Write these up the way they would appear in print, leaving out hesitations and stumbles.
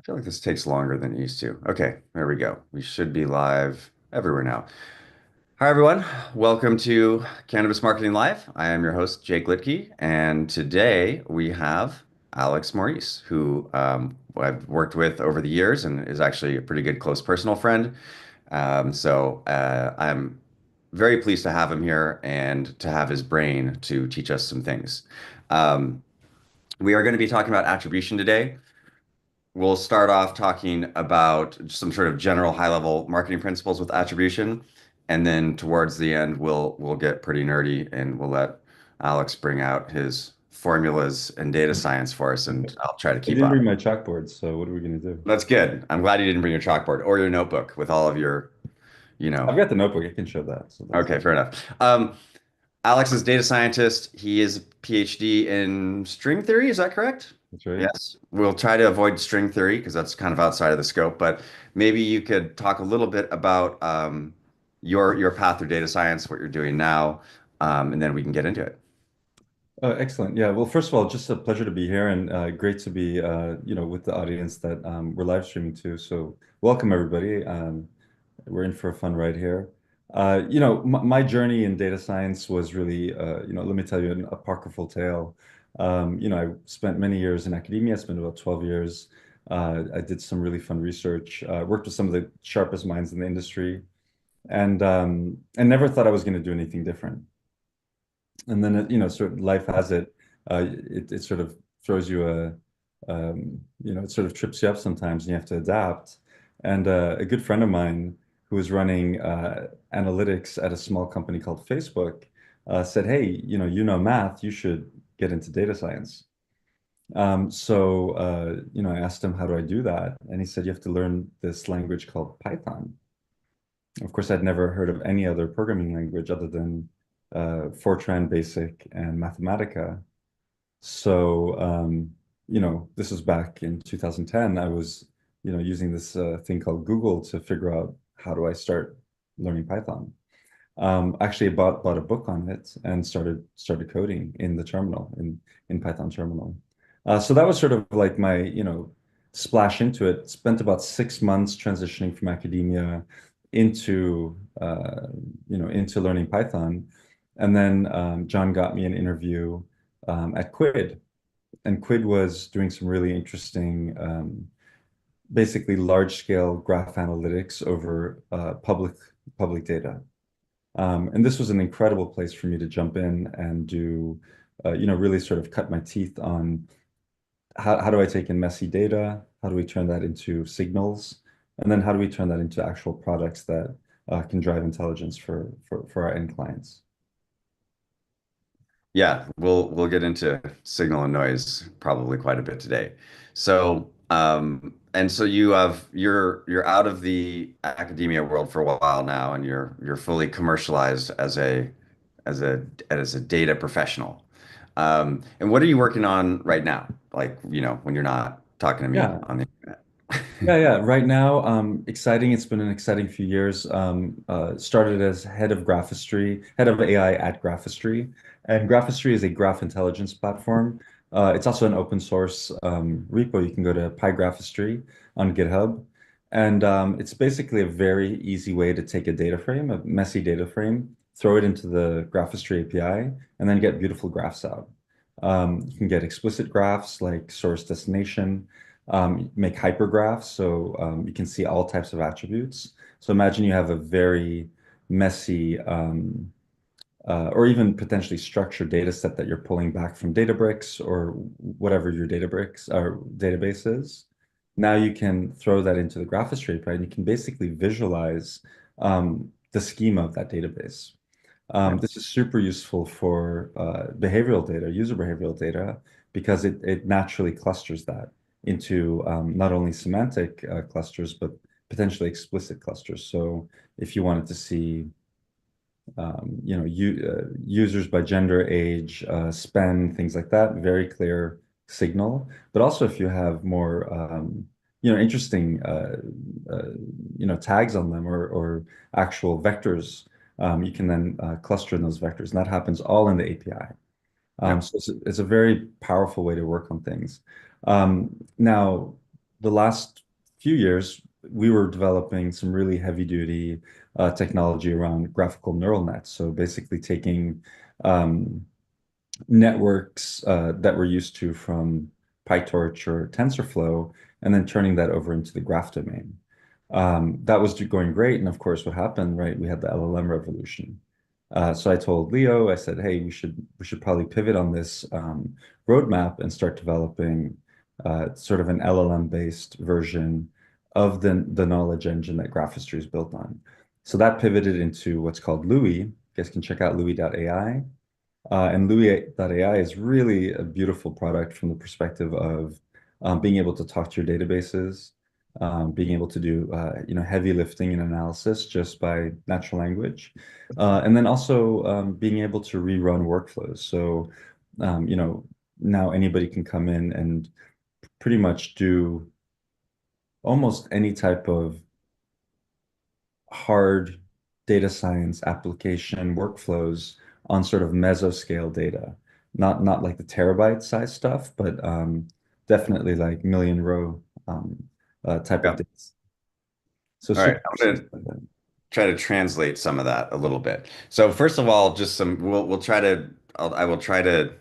feel like this takes longer than it used to. Okay, there we go. We should be live everywhere now. Hi, everyone. Welcome to Cannabis Marketing Live. I am your host, Jake Litke, and today we have Alex Maurice, who I've worked with over the years and is actually a pretty good close personal friend. I'm very pleased to have him here and to have his brain to teach us some things. Um, we are going to be talking about attribution today. We'll start off talking about some sort of general high-level marketing principles with attribution, and then towards the end, we'll get pretty nerdy and we'll let Alex bring out his formulas and data science for us, and I'll try to I keep didn't up. bring my chalkboard, so what are we gonna do? That's good. I'm glad you didn't bring your chalkboard or your notebook with all of your, you know. I've got the notebook. I can show that. So that's Okay, fair enough. Alex is a data scientist. He is a PhD in string theory. Is that correct? that's right. Yes. We'll try to avoid string theory because that's kind of outside of the scope, but maybe you could talk a little bit about your path through data science, what you're doing now, and then we can get into it. Excellent. Yeah. Well, first of all, just a pleasure to be here, and great to be, with the audience that we're live streaming to. So, welcome everybody. We're in for a fun ride here. My journey in data science was really, let me tell you an apocryphal tale. I spent many years in academia. I spent about 12 years. I did some really fun research. Worked with some of the sharpest minds in the industry, and never thought I was going to do anything different. And then sort of life has it. It sort of throws you it sort of trips you up sometimes, and you have to adapt. And a good friend of mine who was running analytics at a small company called Facebook said, "Hey, math, you should get into data science." I asked him, "How do I do that?" And he said, "You have to learn this language called Python." Of course, I'd never heard of any other programming language other than Fortran Basic and Mathematica. So, this was back in 2010. I was, using this thing called Google to figure out how do I start learning Python. Actually, I bought a book on it and started coding in the terminal in Python terminal. So that was sort of like my, splash into it. Spent about 6 months transitioning from academia into, into learning Python. And then John got me an interview at Quid, and Quid was doing some really interesting, basically large-scale graph analytics over public data. And this was an incredible place for me to jump in and do, really sort of cut my teeth on how do I take in messy data? How do we turn that into signals? And then how do we turn that into actual products that can drive intelligence for our end clients? Yeah, we'll get into signal and noise probably quite a bit today. So you're out of the academia world for a while now, and you're fully commercialized as a data professional. And what are you working on right now? Like, when you're not talking to me Yeah, on the internet. yeah. Right now, exciting. It's been an exciting few years. Started as head of Graphistry, head of AI at Graphistry, and Graphistry is a graph intelligence platform. It's also an open source repo. You can go to PyGraphistry on GitHub, and it's basically a very easy way to take a data frame, a messy data frame, throw it into the Graphistry API, and then get beautiful graphs out. You can get explicit graphs like source destination, make hypergraphs so you can see all types of attributes. So imagine you have a very messy or even potentially structured data set that you're pulling back from Databricks or whatever your Databricks or database is. Now you can throw that into the Graphistry API, and you can basically visualize the schema of that database. Yeah. This is super useful for behavioral data, user behavioral data, because it naturally clusters that into not only semantic clusters, but potentially explicit clusters. So if you wanted to see, users by gender, age, spend, things like that, very clear signal. But also if you have more, interesting, tags on them or actual vectors, you can then cluster in those vectors, and that happens all in the API. Yeah. So it's a very powerful way to work on things. Now, the last few years, we were developing some really heavy duty technology around graphical neural nets. So basically taking um, networks that we're used to from PyTorch or TensorFlow and then turning that over into the graph domain. That was going great. And of course, what happened, right? We had the LLM revolution. So I told Leo, I said, hey, we should probably pivot on this roadmap and start developing sort of an LLM-based version of the knowledge engine that graph history is built on. So that pivoted into what's called Louis. You guys can check out louis.ai. And Louis.ai is really a beautiful product from the perspective of being able to talk to your databases, being able to do heavy lifting and analysis just by natural language, and then also being able to rerun workflows. So now anybody can come in and pretty much do almost any type of hard data science application workflows on sort of mesoscale data. Not like the terabyte size stuff, but definitely like million row type of Yeah. data. So All right. super I'm going interesting to stuff like that. try to translate some of that a little bit. So first of all, just some, we'll try to, I will try to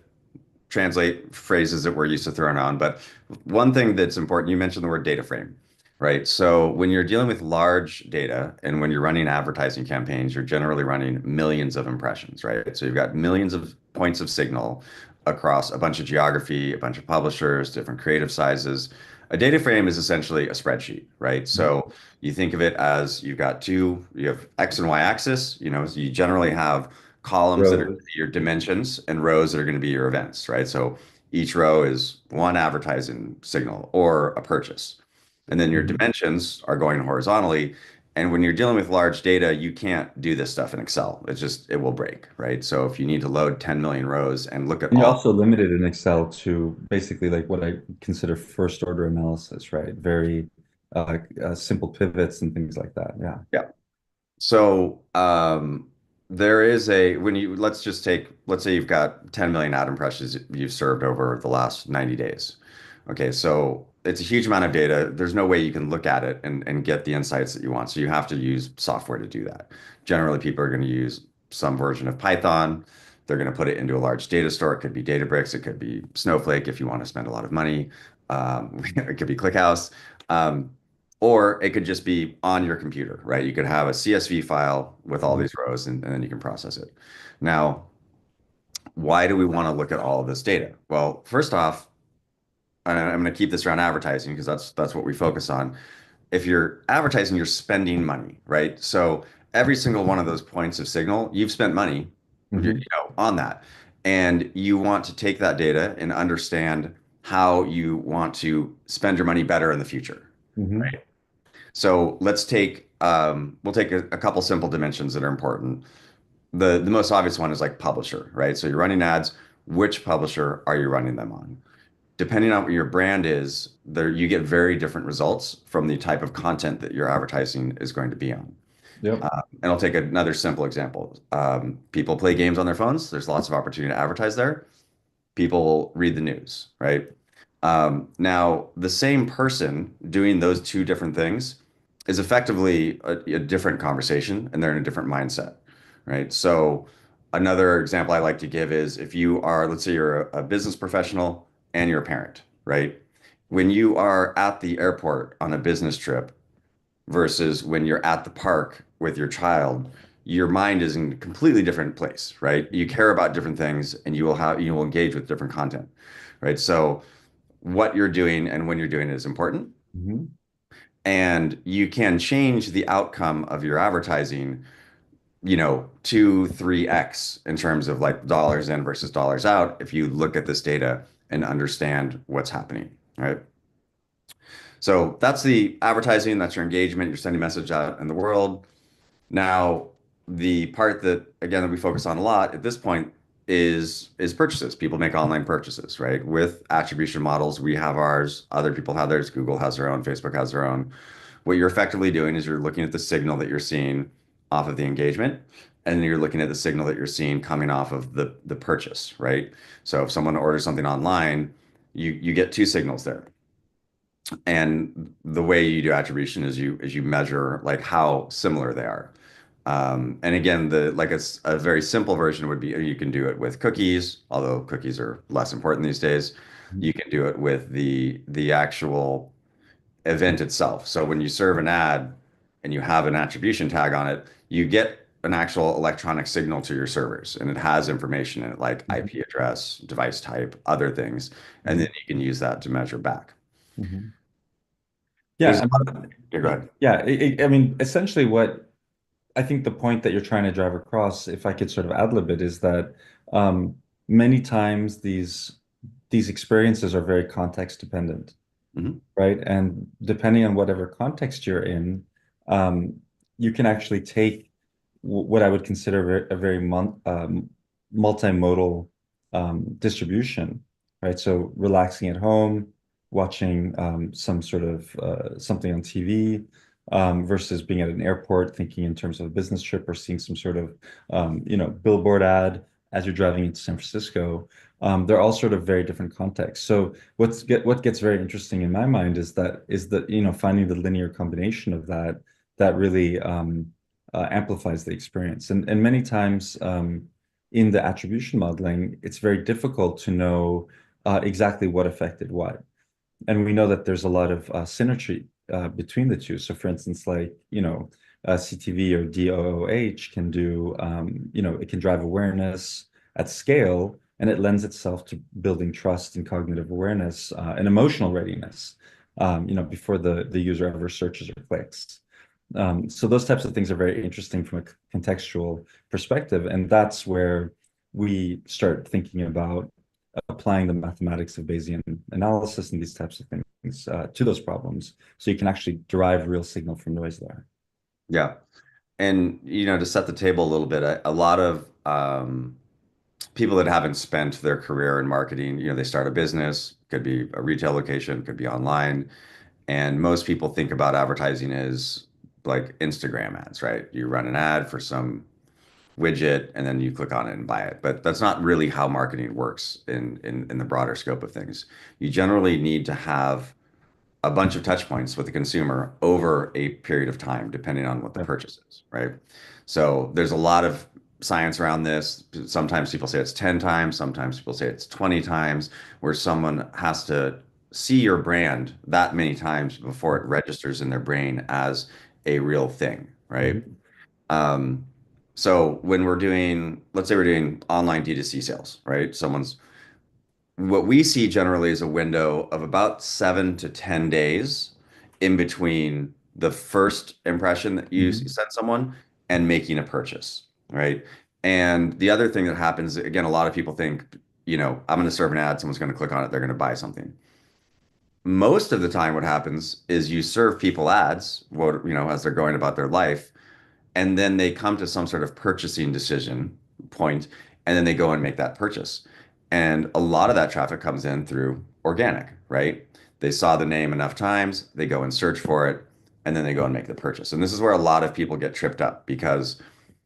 translate phrases that we're used to throwing on. But one thing that's important, you mentioned the word data frame, right? So when you're dealing with large data and when you're running advertising campaigns, you're generally running millions of impressions, right? So you've got millions of points of signal across a bunch of geography, a bunch of publishers, different creative sizes. A data frame is essentially a spreadsheet, right? Mhm. So you think of it as you have X and Y axis, so you generally have columns that are Rows. your dimensions and rows that are going to be your events, right? So each row is one advertising signal or a purchase. And then your Mhm. dimensions are going horizontally. And when you're dealing with large data, you can't do this stuff in Excel. It will break, right? So if you need to load 10 million rows and look at And you're all, also limited in Excel to basically like what I consider first order analysis, right? Very simple pivots and things like that. Yeah. yeah. So there is when let's say you've got 10 million ad impressions you've served over the last 90 days. Okay, so it's a huge amount of data. There's no way you can look at it and get the insights that you want. So you have to use software to do that. Generally, people are going to use some version of Python. They're going to put it into a large data store. It could be Databricks. It could be Snowflake if you want to spend a lot of money. It could be ClickHouse. Um, or it could just be on your computer, right? You could have a CSV file with all Mhm. these rows and then you can process it. Now, why do we want to look at all of this data? Well, first off, and I'm going to keep this around advertising because that's what we focus on. If you're advertising, you're spending money, right? So every single one of those points of signal, you've spent money, Mhm. on that. And you want to take that data and understand how you want to spend your money better in the future. Mhm. So we'll take a couple simple dimensions that are important. The most obvious one is like publisher, right? So you're running ads. Which publisher are you running them on? Depending on what your brand is, there you get very different results from the type of content that your advertising is going to be on. Yep. And I'll take another simple example. People play games on their phones. There's lots of opportunity to advertise there. People read the news, right? Now, the same person doing those two different things is effectively a different conversation and they're in a different mindset, right? So, another example I like to give is if you are, let's say you're a business professional and you're a parent, right? When you are at the airport on a business trip versus when you're at the park with your child, your mind is in a completely different place, right? You care about different things and you will engage with different content, right? So, what you're doing and when you're doing it is important. Mhm. And you can change the outcome of your advertising, 3x in terms of like dollars in versus dollars out if you look at this data and understand what's happening, right? So that's the advertising, that's your engagement, you're sending a message out in the world. Now, the part that again that we focus on a lot at this point is purchases. People make online purchases, right? With attribution models, we have ours, other people have theirs, Google has their own, Facebook has their own. What you're effectively doing is you're looking at the signal that you're seeing off of the engagement, and then you're looking at the signal that you're seeing coming off of the purchase, right? So if someone orders something online, you get two signals there. And the way you do attribution is you measure like how similar they are. And again, a very simple version would be you can do it with cookies, although cookies are less important these days. Mhm. You can do it with the actual event itself. So when you serve an ad and you have an attribution tag on it, you get an actual electronic signal to your servers, and it has information in it like Mhm. IP address, device type, other things, and then Mhm. you can use that to measure back. Mhm. There's Yeah, a lot of, yeah, go ahead. yeah. I mean, essentially, what I think the point that you're trying to drive across, if I could sort of ad-lib it, is that um, many times these experiences are very context dependent, Mhm. right? And depending on whatever context you're in, um, you can actually take what I would consider a very multimodal distribution, right? So relaxing at home, watching some sort of something on TV, versus being at an airport, thinking in terms of a business trip or seeing some sort of billboard ad as you're driving into San Francisco. They're all sort of very different contexts. So what gets very interesting in my mind is that finding the linear combination of that really amplifies the experience. And many times in the attribution modeling, it's very difficult to know exactly what affected what. And we know that there's a lot of synergy between the two. So for instance, CTV or DOOH can do, it can drive awareness at scale, and it lends itself to building trust and cognitive awareness and emotional readiness, before the user ever searches or clicks. So those types of things are very interesting from a contextual perspective, and that's where we start thinking about applying the mathematics of Bayesian analysis and these types of things to those problems, so you can actually derive real signal from noise there. Yeah. And to set the table a little bit, a lot of people that haven't spent their career in marketing, they start a business, could be a retail location, could be online, and most people think about advertising as like Instagram ads, right? You run an ad for some widget and then you click on it and buy it. But that's not really how marketing works in the broader scope of things. You generally need to have a bunch of touch points with the consumer over a period of time, depending on what the Yeah. purchase is, right? So there's a lot of science around this. Sometimes people say it's 10 times, sometimes people say it's 20 times, where someone has to see your brand that many times before it registers in their brain as a real thing, right? Mhm. Um, so when we're doing, let's say we're doing online D2C sales, right? What we see generally is a window of about 7 to 10 days in between the first impression that you Mhm. send someone and making a purchase, right? And the other thing that happens, again, a lot of people think, I'm going to serve an ad, someone's going to click on it, they're going to buy something. Most of the time, what happens is you serve people ads, as they're going about their life, and then they come to some sort of purchasing decision point, and then they go and make that purchase. And a lot of that traffic comes in through organic, right? They saw the name enough times, they go and search for it, and then they go and make the purchase. And this is where a lot of people get tripped up because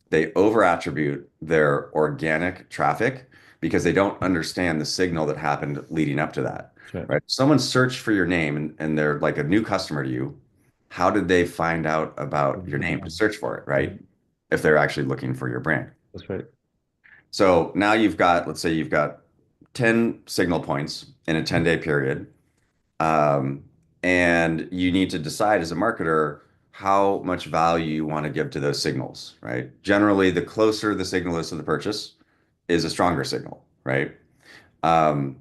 they over attribute their organic traffic because they don't understand the signal that happened leading up to that, That's right. right? Someone searched for your name and they're like a new customer to you. How did they find out about your name to search for it, right? Mhm. If they're actually looking for your brand. That's right. So now let's say you've got 10 signal points in a 10-day period. Um, and you need to decide as a marketer how much value you want to give to those signals, right? Generally, the closer the signal is to the purchase is a stronger signal, right? Um,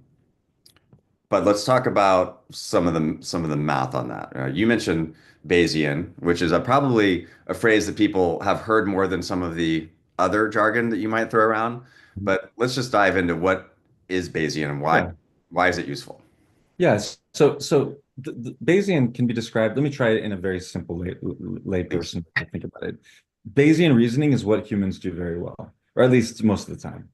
but let's talk about some of the math on that. You mentioned Bayesian, which is probably a phrase that people have heard more than some of the other jargon that you might throw around. Mhm. But let's just dive into what is Bayesian and why Yeah. why is it useful? Yes. So the Bayesian can be described. Let me try it in a very simple Please. layperson to think about it. Bayesian reasoning is what humans do very well, or at least most of the time.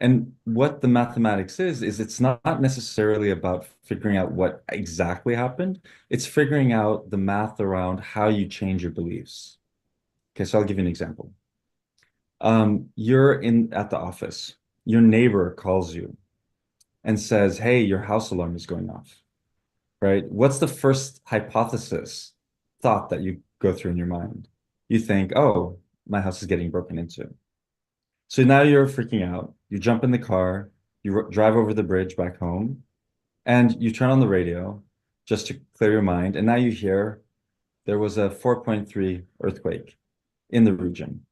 And what the mathematics is it's not necessarily about figuring out what exactly happened. It's figuring out the math around how you change your beliefs. Okay, so I'll give you an example. You're in at the office. Your neighbor calls you and says, "Hey, your house alarm is going off." right? What's the first hypothesis, thought that you go through in your mind? You think, oh, my house is getting broken into. So now you're freaking out. You jump in the car, you drive over the bridge back home, and you turn on the radio just to clear your mind. And now you hear there was a 4.3 earthquake in the region.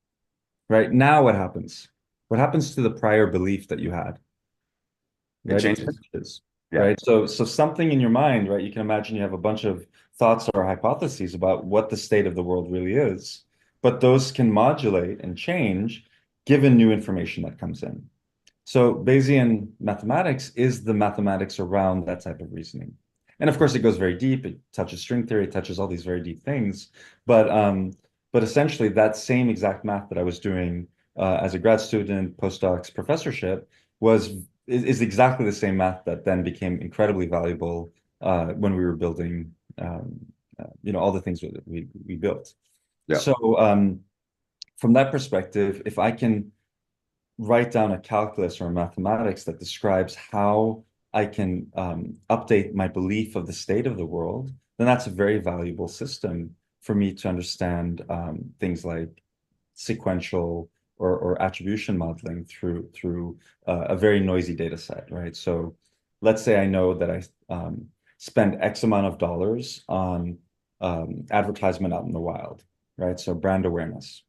Right now, what happens? What happens to the prior belief that you had? It Right? It changes. changes, Yeah. right? So something in your mind, right? You can imagine you have a bunch of thoughts or hypotheses about what the state of the world really is, but those can modulate and change given new information that comes in. So Bayesian mathematics is the mathematics around that type of reasoning. And of course, it goes very deep. It touches string theory, it touches all these very deep things. But essentially, that same exact math that I was doing as a grad student, postdocs, professorship was is exactly the same math that then became incredibly valuable when we were building, all the things that we built. Yeah. So from that perspective, if I can write down a calculus or a mathematics that describes how I can update my belief of the state of the world, then that's a very valuable system for me to understand things like sequential or attribution modeling through a very noisy data set, right? So let's say I know that I spend X amount of dollars on advertisement out in the wild, right? So brand awareness.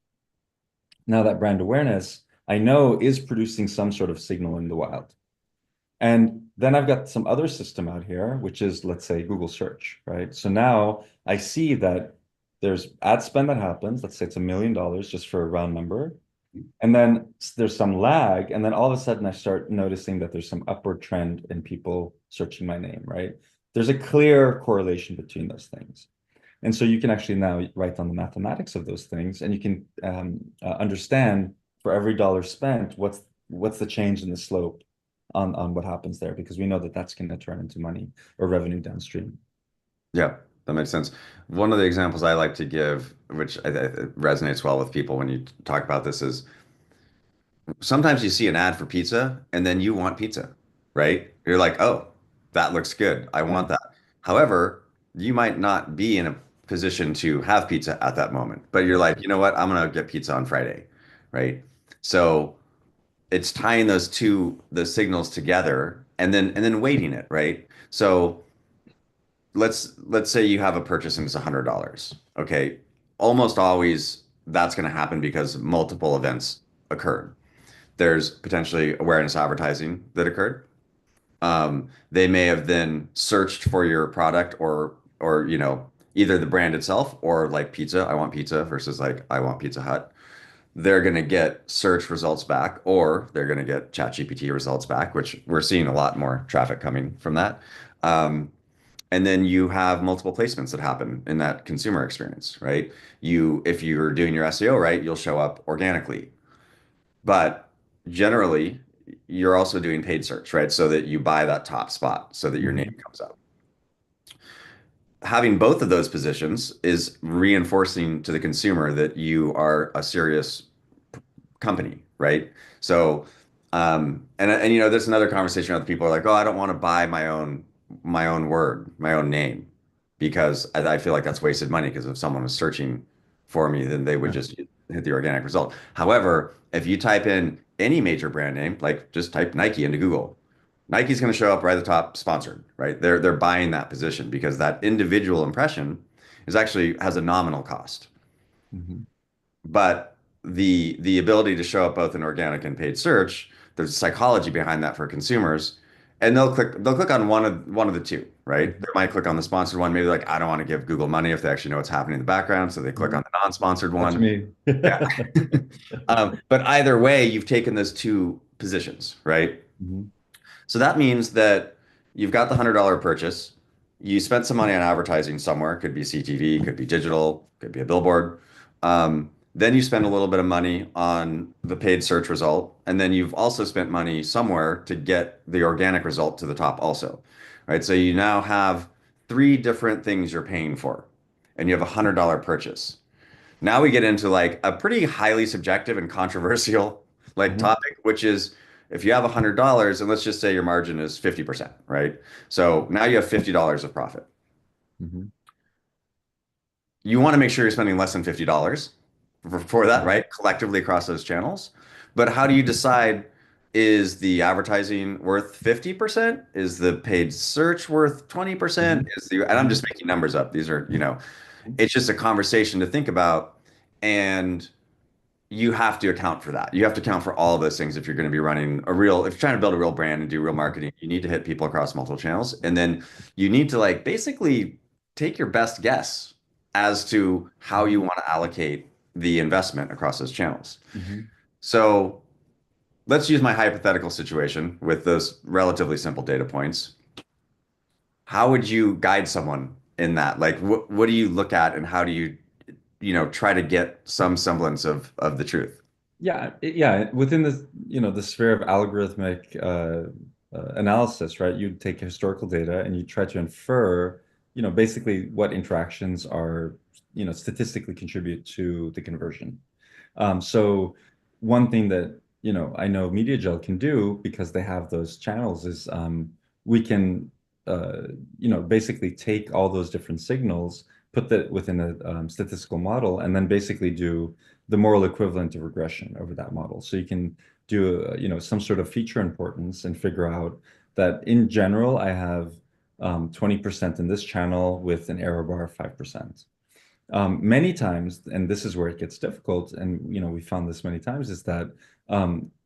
Now that brand awareness I know is producing some sort of signal in the wild. And then I've got some other system out here, which is, let's say, Google search, right? So now I see that there's ad spend that happens. Let's say it's $1 million just for a round number. And then there's some lag. And then all of a sudden I start noticing that there's some upward trend in people searching my name, right? There's a clear correlation between those things. And so you can actually now write down the mathematics of those things, and you can understand for every dollar spent, what's the change in the slope on what happens there, because we know that that's going to turn into money or revenue downstream. Yeah, that makes sense. One of the examples I like to give, which resonates well with people when you talk about this, is sometimes you see an ad for pizza and then you want pizza, right? You're like, oh, that looks good. I Yeah. want that. However, you might not be in a position to have pizza at that moment, but you're like, you know what? I'm gonna get pizza on Friday, right? So it's tying the signals together and then weighting it, right? So let's say you have a purchase and it's $100. Okay. Almost always that's going to happen because multiple events occurred. There's potentially awareness advertising that occurred. They may have then searched for your product or either the brand itself or like pizza. I want pizza versus like I want Pizza Hut. They're going to get search results back or they're going to get ChatGPT results back, which we're seeing a lot more traffic coming from that. And then you have multiple placements that happen in that consumer experience, right? If you're doing your SEO right, you'll show up organically. But generally, you're also doing paid search, right? So that you buy that top spot so that your name Mhm. comes up. Having both of those positions is reinforcing to the consumer that you are a serious company, right? So, and there's another conversation where people are like, oh, I don't want to buy my own word, my own name, because I feel like that's wasted money. Because if someone was searching for me, then they would Yeah. just hit the organic result. However, if you type in any major brand name, like just type Nike into Google, Nike's going to show up right at the top, sponsored, right? They're buying that position because that individual impression is actually has a nominal cost. Mhm. But the ability to show up both in organic and paid search, there's psychology behind that for consumers, and they'll click on one of the two, right? They Mhm. might click on the sponsored one, maybe like I don't want to give Google money if they actually know what's happening in the background, so they click on Mhm. the non-sponsored That's one. me. Yeah. But either way, you've taken those two positions, right? Mhm. So that means that you've got the $100 purchase. You spent some money on advertising somewhere. Could be CTV, could be digital, could be a billboard. Then you spend a little bit of money on the paid search result. And then you've also spent money somewhere to get the organic result to the top also, right? So you now have three different things you're paying for, and you have a $100 purchase. Now we get into like a pretty highly subjective and controversial like Mhm. topic, which is if you have $100 and let's just say your margin is 50%, right? So now you have $50 of profit. Hmm. You want to make sure you're spending less than $50 for that, right? Collectively across those channels. But how do you decide, is the advertising worth 50%? Is the paid search worth 20%? Hmm. And I'm just making numbers up. These are, it's just a conversation to think about. And you have to account for that. You have to account for all of those things if you're going to be running if you're trying to build a real brand and do real marketing, you need to hit people across multiple channels. And then you need to like basically take your best guess as to how you want to allocate the investment across those channels. Hmm. So let's use my hypothetical situation with those relatively simple data points. How would you guide someone in that? Like what do you look at and how do you, try to get some semblance of the truth? Yeah, yeah. Within the the sphere of algorithmic analysis, right? You take historical data and you try to infer, basically what interactions are, statistically contribute to the conversion. So one thing that I know MediaJel can do because they have those channels is we can basically take all those different signals, put that within a statistical model, and then basically do the moral equivalent of regression over that model. So you can do some sort of feature importance and figure out that in general I have 20% in this channel with an error bar of 5%. Many times, and this is where it gets difficult, and we found this many times, is that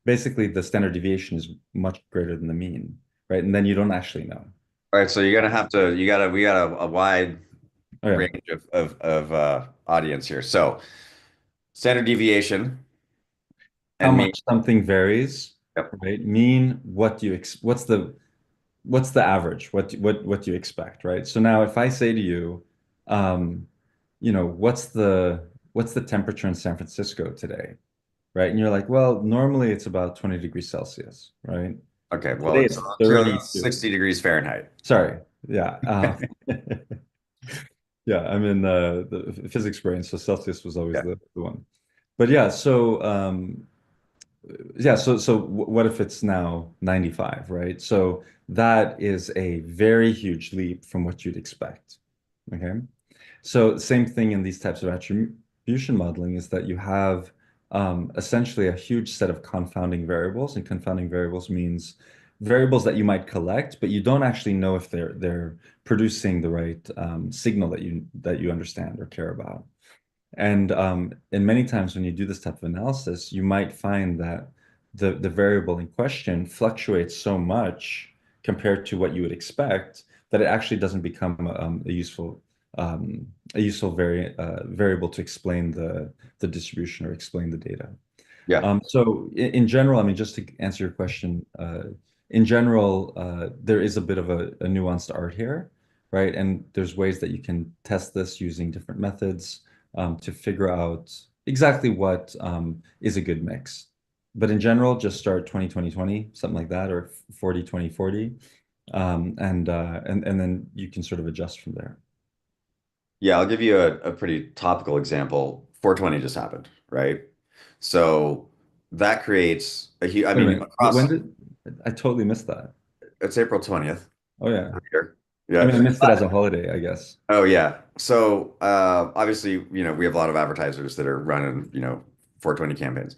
basically the standard deviation is much greater than the mean, right? And then you don't actually know. All right, so you're gonna have to, we got a wide Oh yeah, range of audience here. So standard deviation how and mean. much something varies, Yep. right? Mean, what do you ex what's the average? What do you expect, right? So now if I say to you, um, what's the temperature in San Francisco today, right? And you're like, well, normally it's about 20 degrees Celsius, right? Okay, well, Today it's it's so 32. 60 degrees Fahrenheit. Sorry. Yeah. Yeah, I'm in the physics brain, so Celsius was always Yeah. the one. But yeah, what if it's now 95, right? So that is a very huge leap from what you'd expect. Okay. So same thing in these types of attribution modeling is that you have essentially a huge set of confounding variables, and confounding variables means variables that you might collect, but you don't actually know if they're producing the right signal that you understand or care about. And many times when you do this type of analysis, you might find that the variable in question fluctuates so much compared to what you would expect that it actually doesn't become um, a useful variable to explain the distribution or explain the data. Yeah. So in general, I mean, just to answer your question, in general, there is a bit of a nuanced art here, right? And there's ways that you can test this using different methods to figure out exactly what is a good mix. But in general, just start 20-20-20, something like that, or 40-20-40, and then you can sort of adjust from there. Yeah, I'll give you a pretty topical example. 420 just happened, right? So that creates I Wait a mean, minute, when across, did I totally missed that? it's April 20th Oh yeah, here. I Yeah. mean, I missed it as a holiday, I guess. Oh yeah. So obviously, we have a lot of advertisers that are running, 420 campaigns.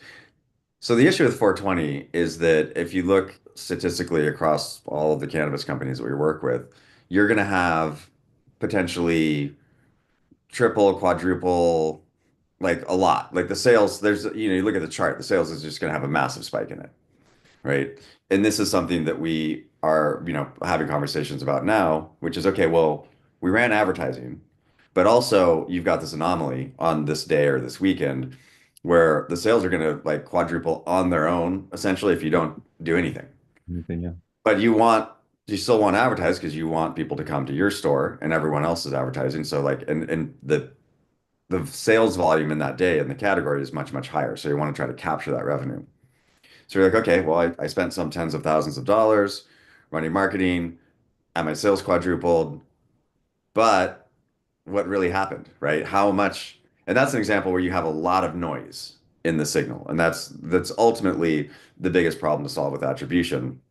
So the issue with 420 is that if you look statistically across all of the cannabis companies that we work with, you're going to have potentially triple, quadruple, like a lot. Like the sales, you look at the chart, the sales is just going to have a massive spike in it, right? And this is something that we are, having conversations about now, which is okay, well, we ran advertising, but also you've got this anomaly on this day or this weekend where the sales are going to like quadruple on their own, essentially, if you don't do anything. Anything, yeah. But you still want to advertise because you want people to come to your store and everyone else is advertising. So like, and the sales volume in that day in the category is much, much higher. So you want to try to capture that revenue. So you're like, okay, well, I spent some tens of thousands of dollars running marketing, and my sales quadrupled, but what really happened, right? How much? And that's an example where you have a lot of noise in the signal, and that's ultimately the biggest problem to solve with attribution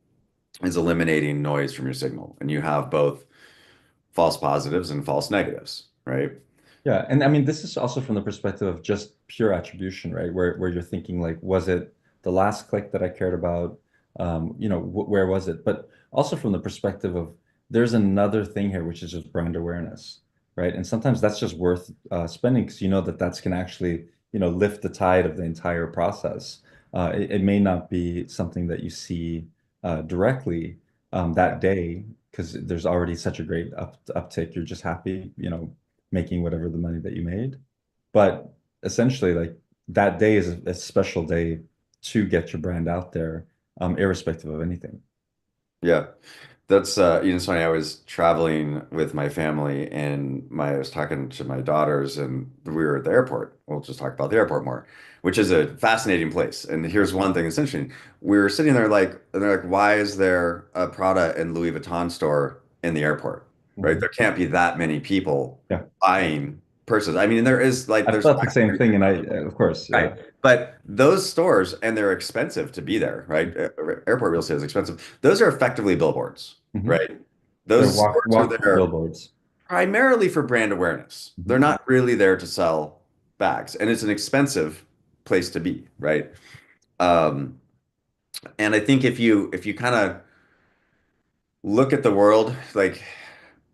is eliminating noise from your signal. And you have both false positives and false negatives, right? Yeah, and I mean this is also from the perspective of just pure attribution, right? Where you're thinking like, was it the last click that I cared about? Where was it? But also from the perspective of there's another thing here, which is just brand awareness, right? And sometimes that's just worth spending because you know that that's can actually, lift the tide of the entire process. It may not be something that you see directly that day because there's already such a great uptick. You're just happy, making whatever the money that you made. But essentially, like that day is a special day to get your brand out there, irrespective of anything. Yeah. That's it's funny. I was traveling with my family and I was talking to my daughters and we were at the airport. We'll just talk about the airport more, which is a fascinating place. And here's one thing that's interesting. We were sitting there and they're like, why is there a Prada and Louis Vuitton store in the airport? Right? Mhm. There can't be that many people Yeah, buying purses. I mean, I there's thought the same thing, and of course, right. yeah. But those stores, and they're expensive to be there, right? Airport real estate is expensive. Those are effectively billboards, Hmm. right? They're Those stores are walk there billboards. primarily for brand awareness. They're Hmm. not really there to sell bags, and it's an expensive place to be, right? Um, and I think if you kind of look at the world, like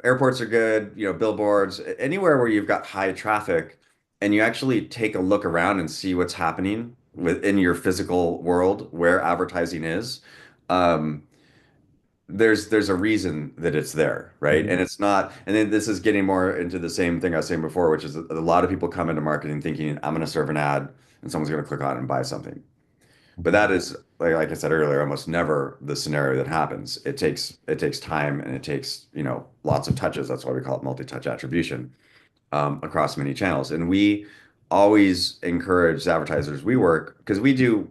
airports are good, billboards, anywhere where you've got high traffic and you actually take a look around and see what's happening within your physical world where advertising is, um, there's a reason that it's there, right? Hmm. And it's not, and then this is getting more into the same thing I was saying before, which is a lot of people come into marketing thinking, I'm going to serve an ad and someone's going to click on it and buy something. But Hmm. that is, like I said earlier, almost never the scenario that happens. It takes time and it takes, lots of touches. That's why we call it multi-touch attribution across many channels. And we always encourage the advertisers we work because we do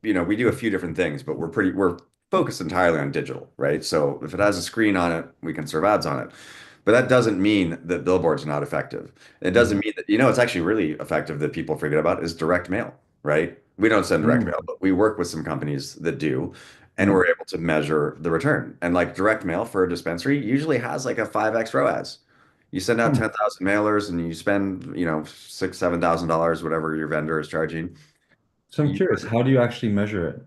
a few different things, but we're focused entirely on digital, right? So if it has a screen on it, we can serve ads on it. But that doesn't mean that billboards are not effective. It doesn't mean that, it's actually really effective that people forget about is direct mail, right? We don't send direct Hmm. mail, but we work with some companies that do, and Hmm. we're able to measure the return. And like direct mail for a dispensary usually has like a 5x ROAS. You send out Hmm. 10,000 mailers and you spend, six, $7,000, whatever your vendor is charging. So I'm You, curious, how do you actually measure it?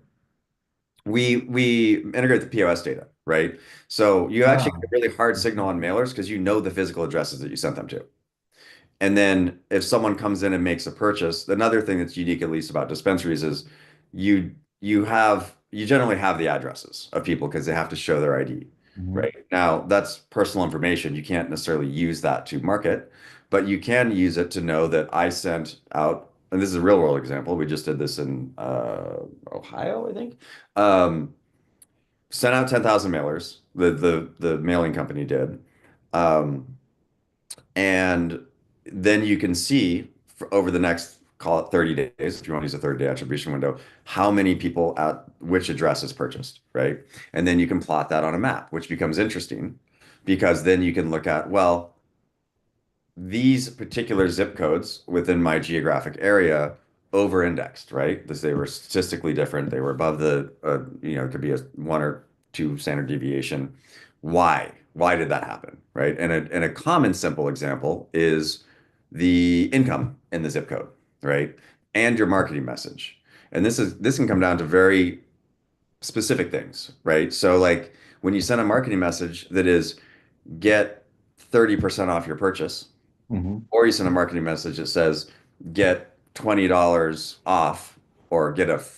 we integrate the POS data, right? So you actually get Ah. a really hard signal on mailers because you know the physical addresses that you sent them to. And then if someone comes in and makes a purchase, another thing that's unique, at least about dispensaries, is you generally have the addresses of people because they have to show their ID. Mhm. Right. Now, that's personal information. You can't necessarily use that to market, but you can use it to know that I sent out, and this is a real world example. We just did this in Ohio, I think. Um, Sent out 10,000 mailers. The mailing company did. Um, and then you can see over the next, call it 30 days, if you want to use a 30-day attribution window, how many people at which address is purchased, right? And then you can plot that on a map, which becomes interesting because then you can look at, well, these particular zip codes within my geographic area over-indexed, right? Because they were statistically different. They were above it could be a 1 or 2 standard deviation. Why? Why did that happen, right? And a common simple example is the income in the zip code, right? And your marketing message. And this can come down to very specific things, right? So like when you send a marketing message that is get 30% off your purchase, Mhm. or you send a marketing message that says get $20 off or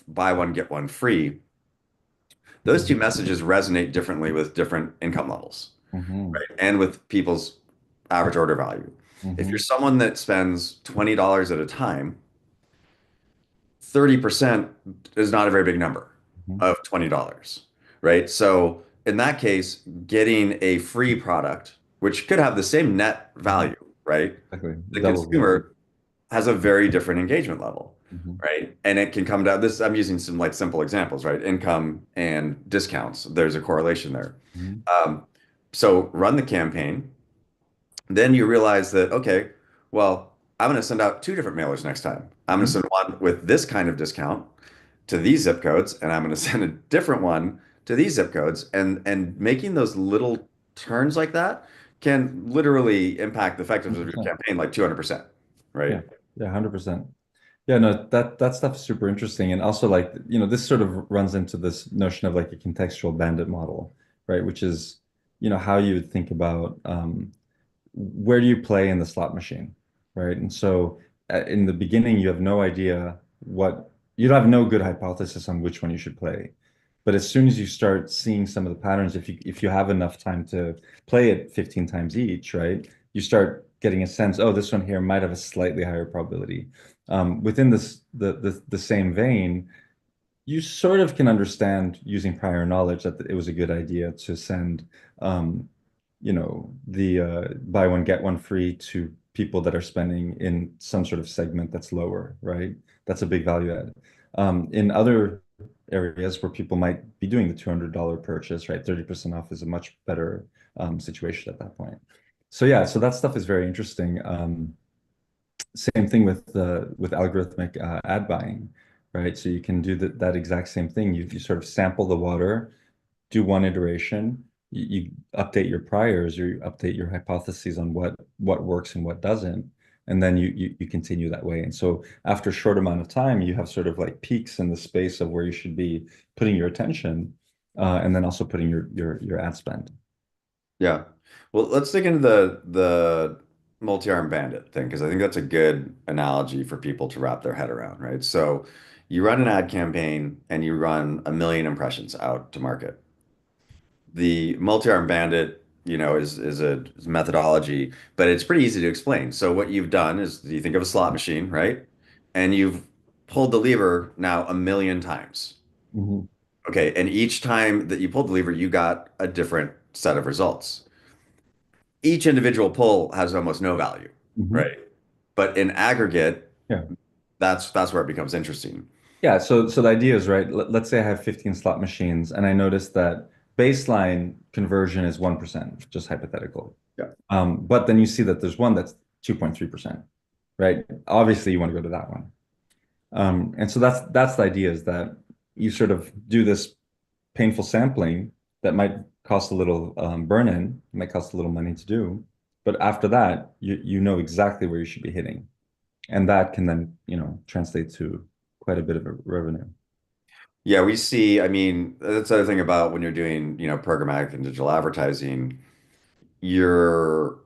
buy one, get one free. Those two messages resonate differently with different income levels, Mhm. right? And with people's average order value. If you're Mhm. someone that spends $20 at a time, 30% is not a very big number Mhm. of $20, right? So in that case, getting a free product, which could have the same net Mhm. value, right? Exactly. The Double the value. consumer has a very different engagement level, Mhm. right? And it can come down this, I'm using some like simple examples, right? Income and discounts. There's a correlation there. Mhm. Um, so run the campaign. Then you realize that, okay, well, I'm going to send out 2 different mailers next time. I'm going to Mhm. send one with this kind of discount to these zip codes, and I'm going to send a different one to these zip codes. And making those little turns like that can literally impact the effectiveness of your 100%. campaign like 200%, right? Yeah, yeah, 100%. Yeah, no, that stuff is super interesting. And also like, this sort of runs into this notion of like a contextual bandit model, right? Which is, how you would think about where do you play in the slot machine, right? And so in the beginning, you have no idea you don't have no good hypothesis on which one you should play. But as soon as you start seeing some of the patterns, if you have enough time to play it 15 times each, right? You start getting a sense, oh, this one here might have a slightly higher probability. Within the same vein, you sort of can understand using prior knowledge that it was a good idea to send, the buy one get one free to people that are spending in some sort of segment that's lower, right? That's a big value add. In other areas where people might be doing the $200 purchase, right? 30% off is a much better situation at that point. So yeah, so that stuff is very interesting. Same thing with algorithmic ad buying, right? So you can do that exact same thing. You sort of sample the water, do one iteration, you update your priors, or you update your hypotheses on what works and what doesn't, and then you continue that way. And so after a short amount of time, you have sort of like peaks in the space of where you should be putting your attention, and then also putting your ad spend. Yeah. Well, let's dig into the multi-arm bandit thing because I think that's a good analogy for people to wrap their head around, right? So you run an ad campaign and you run 1 million impressions out to market. The multi-arm bandit, is a methodology, but it's pretty easy to explain. So what you've done is you think of a slot machine, right? And you've pulled the lever now 1 million times. Mhm. Okay, and each time that you pulled the lever, you got a different set of results. Each individual pull has almost no value, Mhm. right? But in aggregate, Yeah. that's where it becomes interesting. Yeah, so the idea is, right, let's say I have 15 slot machines and I notice that baseline conversion is 1%, just hypothetical. Yeah. But then you see that there's one that's 2.3%, right? Obviously you want to go to that one. And so that's the idea, is that you sort of do this painful sampling that might cost a little burn-in, might cost a little money to do. But after that, you know exactly where you should be hitting. And that can then, translate to quite a bit of a revenue. Yeah, we see, I mean, that's the other thing about when you're doing, programmatic and digital advertising, you're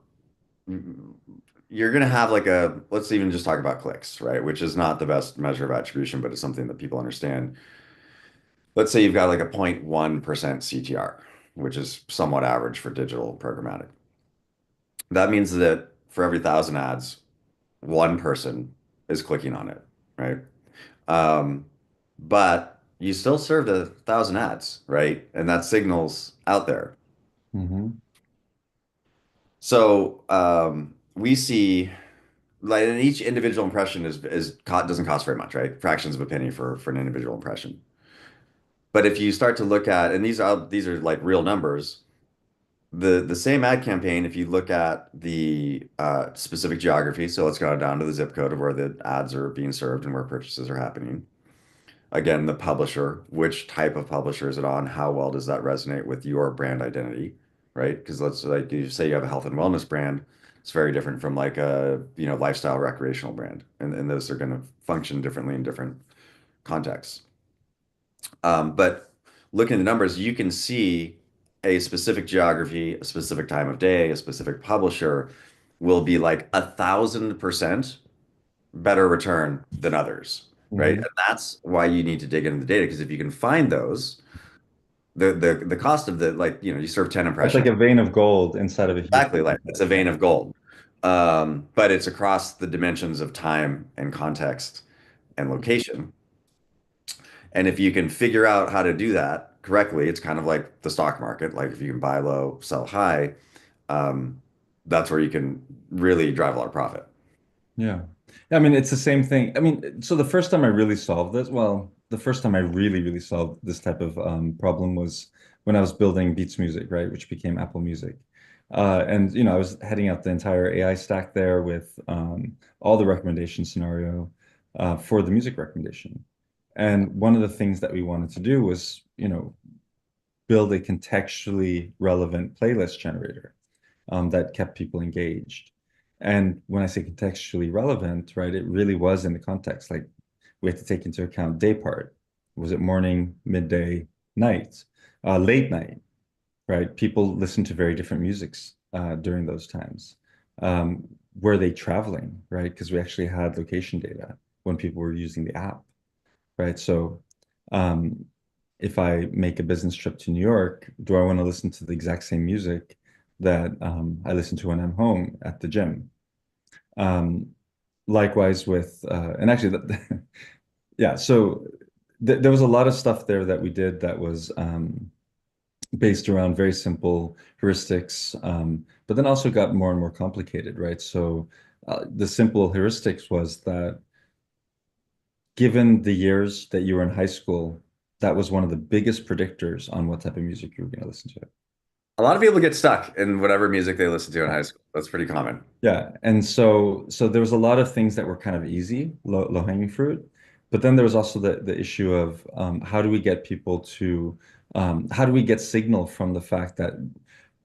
you're going to have like let's even just talk about clicks, right? Which is not the best measure of attribution, but it's something that people understand. Let's say you've got like a 0.1% CTR, which is somewhat average for digital programmatic. That means that for every 1,000 ads, one person is clicking on it, right? Um, but you still served 1,000 ads, right? And that signal's out there. Hmm. So we see like and each individual impression doesn't cost very much, right? Fractions of a penny for an individual impression. But if you start to look at, and these are like real numbers, the same ad campaign, if you look at the specific geography, so let's go down to the zip code of where the ads are being served and where purchases are happening. Again, the publisher, which type of publisher is it on? How well does that resonate with your brand identity, right? Because let's like you say you have a health and wellness brand, it's very different from like a lifestyle recreational brand, and those are going to function differently in different contexts. But looking at the numbers, you can see a specific geography, a specific time of day, a specific publisher will be like 1,000% better return than others, right? Hmm. And that's why you need to dig into the data because if you can find those, the cost of the like you serve 10 That's like impressions a vein of gold inside of a huge. exactly like it's a vein of gold, but it's across the dimensions of time and context and location. And if you can figure out how to do that correctly, it's kind of like the stock market. Like if you can buy low, sell high, um, that's where you can really drive a lot of profit. Yeah. I mean, it's the same thing. I mean, so the first time I really solved this, well, the first time I really solved this type of problem was when I was building Beats Music, right, which became Apple Music. And, I was heading out the entire AI stack there with all the recommendation scenario for the music recommendation. And one of the things that we wanted to do was, build a contextually relevant playlist generator. that kept people engaged. And when I say contextually relevant, right, it really was in the context. Like we had to take into account day part. Was it morning, midday, night, late night, right? People listen to very different musics during those times. Um, were they traveling, right? Because we actually had location data when people were using the app, right? So um, if I make a business trip to New York, do I want to listen to the exact same music that I listen to when I'm home at the gym? Um, likewise with, and actually, yeah, so there was a lot of stuff there that we did that was based around very simple heuristics, but then also got more and more complicated, right? So the simple heuristics was that given the years that you were in high school, that was one of the biggest predictors on what type of music you were going to listen to. A lot of people get stuck in whatever music they listen to in high school. That's pretty common. Yeah, and so there was a lot of things that were kind of easy, low hanging fruit, but then there was also the issue of how do we get people to how do we get signal from the fact that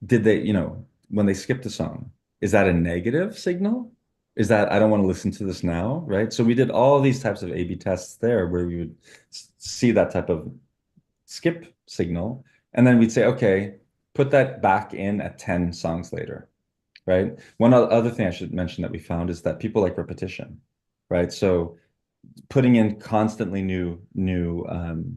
did they, when they skipped a song, is that a negative signal? Is that I don't want to listen to this now, right? So we did all these types of A/B tests there where we would see that type of skip signal, and then we'd say, okay, put that back in at 10 songs later, right? One other thing I should mention that we found is that people like repetition, right? So putting in constantly new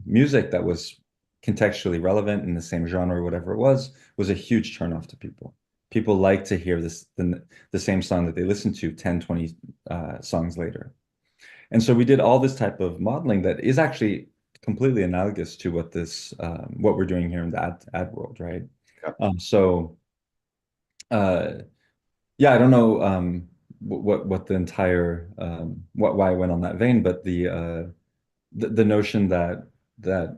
music that was contextually relevant in the same genre or whatever it was a huge turnoff to people. People like to hear the same song that they listen to 10, 20 songs later. And so we did all this type of modeling that is actually completely analogous to what we're doing here in the ad world, right? Yeah. So uh, yeah, I don't know what the entire why I went on that vein, but the notion that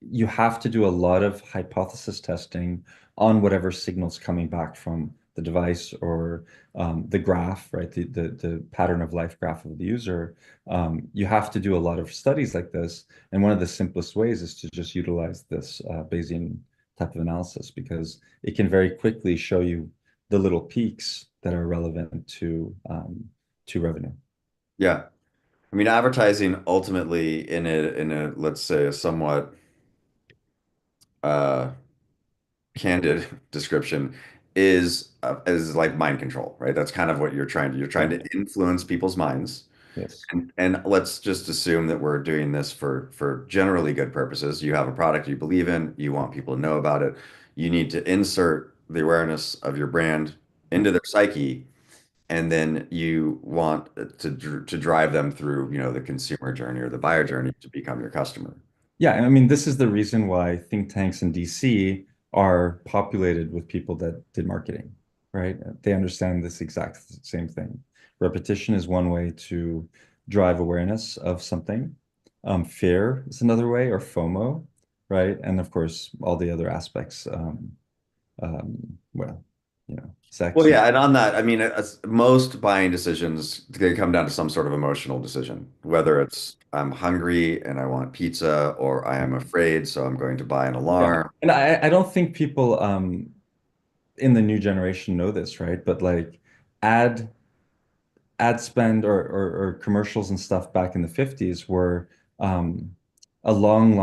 you have to do a lot of hypothesis testing on whatever signals coming back from the device or the graph, right? The pattern of life graph of the user. You have to do a lot of studies like this, and one of the simplest ways is to just utilize this Bayesian type of analysis because it can very quickly show you the little peaks that are relevant to revenue. Yeah. I mean, advertising ultimately in a let's say a somewhat uh candid description is like mind control, right? That's kind of what you're trying Yeah. to influence people's minds. Yes. And let's just assume that we're doing this for generally good purposes. You have a product you believe in, you want people to know about it. You need to insert the awareness of your brand into their psyche, and then you want to drive them through, the consumer journey or the buyer journey to become your customer. Yeah, I mean, this is the reason why think tanks in DC are populated with people that did marketing, right? They understand this exact same thing. Repetition is one way to drive awareness of something. Fear is another way, or FOMO, right? And of course, all the other aspects, well, Well, sex and yeah, and on that, I mean, most buying decisions they come down to some sort of emotional decision, whether it's I'm hungry and I want pizza, or I am afraid, so I'm going to buy an yeah. alarm. And I don't think people in the new generation know this, right? But like ad ad spend or commercials and stuff back in the 50s were um, a long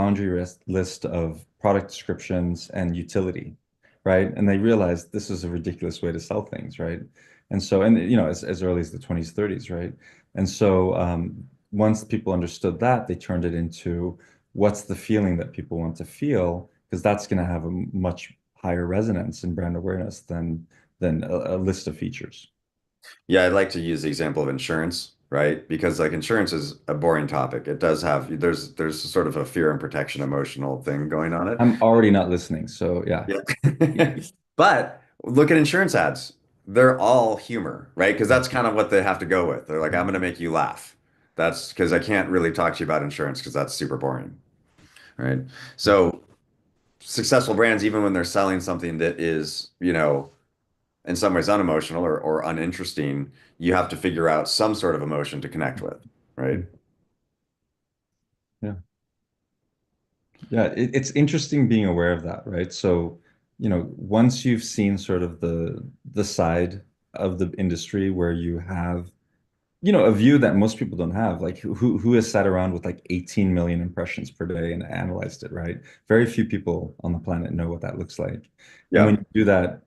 list of product descriptions and utility, right? And they realized this is a ridiculous way to sell things, right? And so, and as early as the 20s, 30s, right? And so once people understood that, they turned it into what's the feeling that people want to feel, because that's going to have a much higher resonance in brand awareness than a list of features. Yeah, I'd like to use the example of insurance, right? Because like insurance is a boring topic. It does have there's sort of a fear and protection emotional thing going on it. I'm already not listening, so yeah. Yeah. But look at insurance ads. They're all humor, right? Because that's kind of what they have to go with. They're like, I'm going to make you laugh. That's because I can't really talk to you about insurance because that's super boring, right? So successful brands, even when they're selling something that is, in some ways unemotional or uninteresting, you have to figure out some sort of emotion to connect with, right? Yeah. Yeah, it's interesting being aware of that, right? So once you've seen sort of the side of the industry where you have a view that most people don't have. Like who has sat around with like 18 million impressions per day and analyzed it, right? Very few people on the planet know what that looks like. And when Yeah. you do that,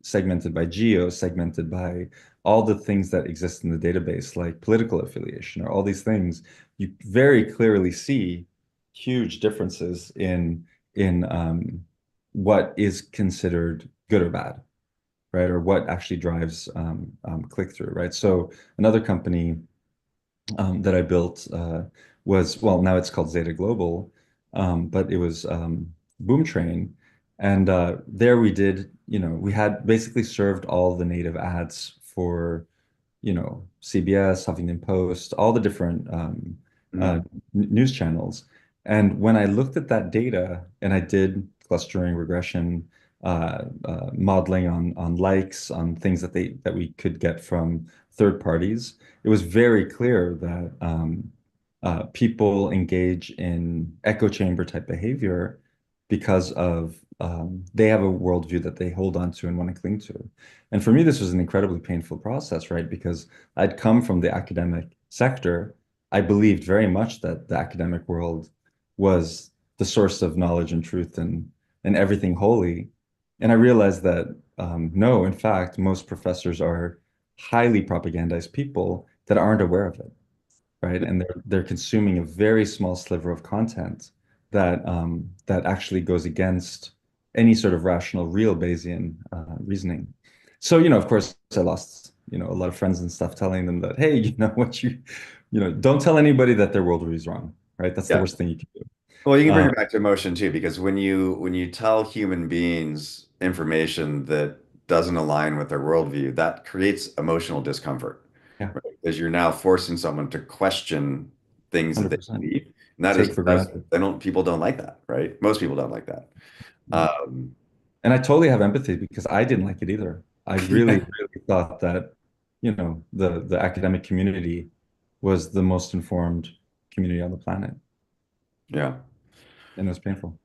segmented by geo, segmented by all the things that exist in the database, like political affiliation or all these things, you very clearly see huge differences in what is considered good or bad, right? Or what actually drives click-through, right? So another company that I built was, well, now it's called Zeta Global, but it was Boomtrain. And there we did, we had basically served all the native ads for, CBS, Huffington Post, all the different Mhm. news channels. And when I looked at that data and I did clustering, regression, modeling on likes, on things that we could get from third parties, it was very clear that people engage in echo chamber type behavior because of they have a worldview that they hold on to and want to cling to. And for me, this was an incredibly painful process, right? Because I'd come from the academic sector. I believed very much that the academic world was the source of knowledge and truth and everything holy. And I realized that no, in fact, most professors are highly propagandized people that aren't aware of it, right? And they're consuming a very small sliver of content that actually goes against any sort of rational, real Bayesian reasoning. So, of course, I lost, a lot of friends and stuff telling them that, hey, don't tell anybody that their worldview is wrong, right? That's the Yeah. worst thing you can do. Well, you can bring Um, it back to emotion too, because when you tell human beings information that doesn't align with their worldview, that creates emotional discomfort, yeah, right? Because you're now forcing someone to question things that they 100%. believe, and that is Take for that's granted. people don't like that, right? Most people don't like that. Um, And I totally have empathy because I didn't like it either. I really, really thought that, the academic community was the most informed community on the planet, yeah. and it was painful.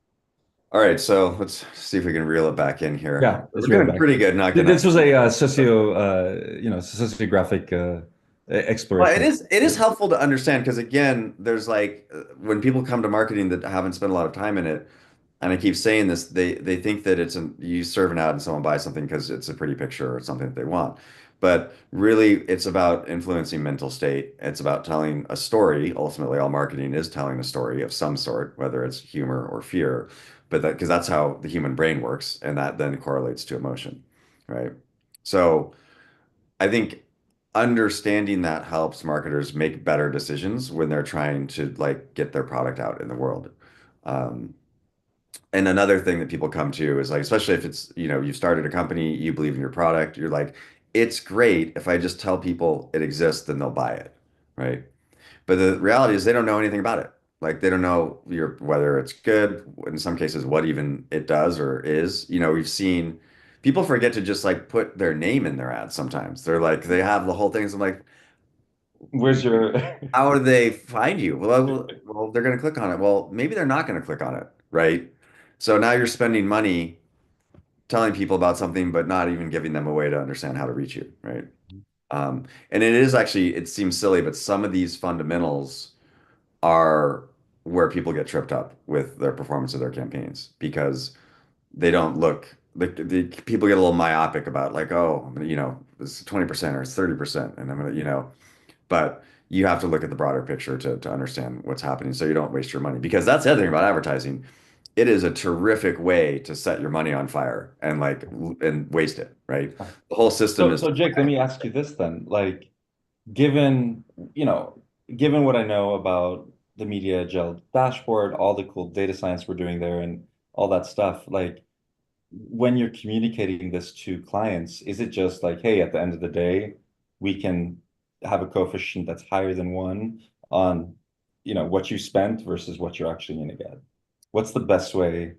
All right, so let's see if we can reel it back in here. Yeah, We're let's reel it doing back. pretty good, not gonna. This was a sociographic Well, exploration. it is helpful to understand because again, there's like when people come to marketing that haven't spent a lot of time in it, and I keep saying this, they think that you serve an ad and someone buys something because it's a pretty picture or something that they want. But really, it's about influencing mental state. It's about telling a story. Ultimately, all marketing is telling a story of some sort, whether it's humor or fear. But that because that's how the human brain works, and that then correlates to emotion, right? So. I think understanding that helps marketers make better decisions when they're trying to like get their product out in the world. Um, and another thing that people come to is like, especially if it's, you've started a company, you believe in your product, you're like, it's great if I just tell people it exists, then they'll buy it, right? But the reality is they don't know anything about it. Like they don't know whether it's good, in some cases, what even it does or is. We've seen people forget to just like put their name in their ads sometimes. They're like they have the whole thing. So I'm like, Where's your how do they find you? Well, they're going to click on it. Well, maybe they're not going to click on it, right? So now you're spending money telling people about something, but not even giving them a way to understand how to reach you, right? And it is actually, it seems silly, but some of these fundamentals are where people get tripped up with their performance of their campaigns because they don't look the people get a little myopic about like, oh, I'm gonna, it's 20% or it's 30%, and I'm gonna, but you have to look at the broader picture to understand what's happening so you don't waste your money. Because that's the other thing about advertising. It is a terrific way to set your money on fire and like and waste it, right? The whole system So, is so Jake, let me ask you this then. Like, given, given what I know about the MediaJel dashboard, all the cool data science we're doing there and all that stuff, like when you're communicating this to clients, is it just like, hey, at the end of the day, we can have a coefficient that's higher than one on, what you spent versus what you're actually going to get? What's the best way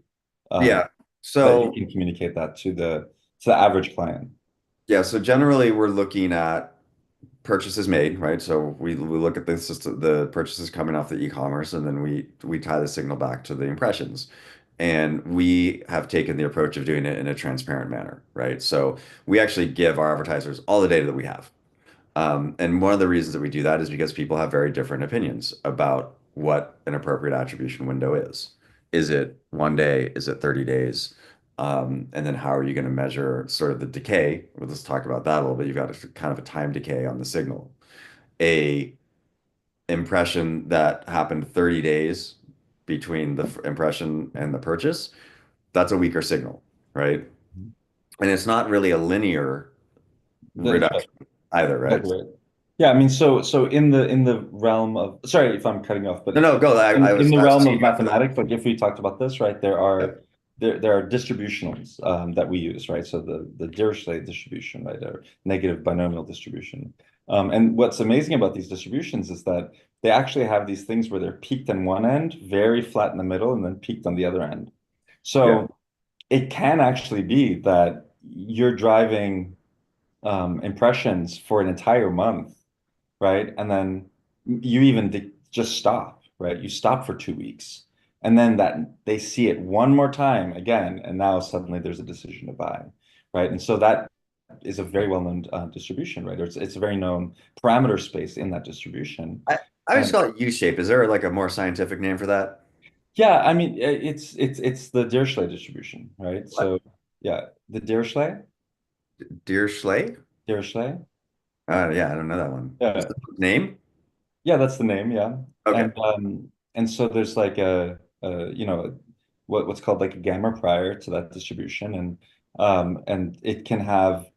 uh, yeah. that you So can communicate that to the average client? yeah, so generally we're looking at purchases made, right? So we look at the purchases coming off the e-commerce, and then we tie the signal back to the impressions. And we have taken the approach of doing it in a transparent manner, right? So we actually give our advertisers all the data that we have. And one of the reasons that we do that is because people have very different opinions about what an appropriate attribution window is. Is it 1 day? Is it 30 days? And then how are you going to measure sort of the decay? Well, let's talk about that a little bit. You've got a, kind of a time decay on the signal. A impression that happened 30 days between the impression and the purchase, that's a weaker signal, right? And it's not really a linear That's right. reduction either, right? Exactly right. Yeah, I mean, so in the realm of, sorry if I'm cutting off, No, but no, go. in the I was realm of teeing up for that. mathematics, like if we talked about this, right, Yeah. there are distributionals that we use, right? So the Dirichlet distribution, right, or negative binomial distribution. And what's amazing about these distributions is that they actually have these things where they're peaked on one end, very flat in the middle, and then peaked on the other end. Yeah. So it can actually be that you're driving impressions for an entire month, right? And then you even just stop, right? You stop for 2 weeks. And then that they see it one more time again, and now suddenly there's a decision to buy, right? And so that is a very well-known distribution, right? Or it's a very known parameter space in that distribution. I, I just And call it U-shape. Is there like a more scientific name for that? yeah, I mean, it's the Dirichlet distribution, right? What? So yeah, the Dirichlet? Dirichlet, Yeah, I don't know that one. Is yeah. the name? Yeah, that's the name, yeah. Okay. And so there's like a what's called like a gamma prior to that distribution, and it can have